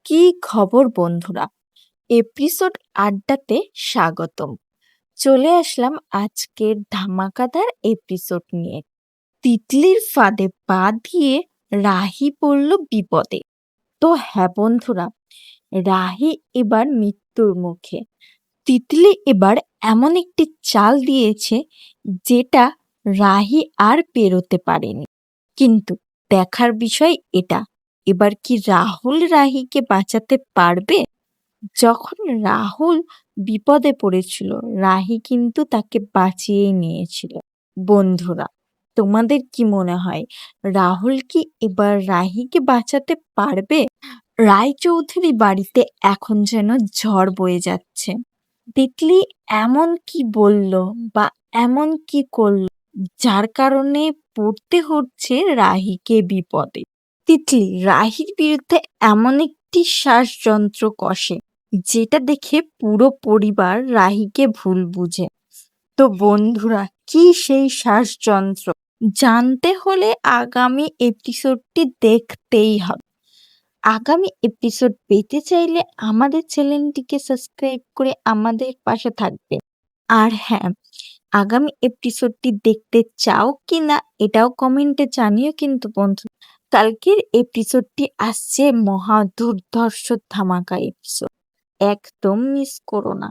কি খবর বন্ধুরা? এপিসোড আড্ডাতে স্বাগতম। চলে আসলাম আজকের ধামাকাদার এপিসোড নিয়ে। তিতলির ফাঁদে পা দিয়ে রাহি পড়ল বিপদে। তো হ্যাঁ বন্ধুরা, রাহি এবার মৃত্যুর মুখে। তিতলি এবার এমন একটি চাল দিয়েছে যেটা রাহি আর পেরোতে পারেনি। কিন্তু দেখার বিষয় এটা, এবার কি রাহুল রাহিকে বাঁচাতে পারবে? যখন রাহুল বিপদে পড়েছিল, রাহি কিন্তু তাকে বাঁচিয়ে নিয়েছিল। বন্ধুরা, তোমাদের কি মনে হয় রাহুল কি এবার রাহিকে বাঁচাতে পারবে? রায়চৌধুরী বাড়িতে এখন যেন ঝড় বয়ে যাচ্ছে। তিতলি এমন কি বলল বা এমন কি করল যার কারণে পড়তে হচ্ছে রাহিকে বিপদে? তিতলি রাহির বিরুদ্ধে এমন একটি শ্বাসযন্ত্র কষে যেটা দেখে পুরো পরিবার রাহিকে ভুল বুঝে। তো বন্ধুরা, কি সেই শ্বাসযন্ত্র? জানতে হলে আগামী এপিসোডটি দেখতেই হবে। আগামী এপিসোড পেতে চাইলে আমাদের চ্যানেলটিকে সাবস্ক্রাইব করে আমাদের পাশে থাকবে। আর হ্যাঁ, আগামী এপিসোডটি দেখতে চাও কি না এটাও কমেন্টে জানিও কিন্তু বন্ধু। কালকের এপিসোডটি আসছে মহা দুর্ধর্ষ ধামাকা এপিসোড, একদম মিস করো না।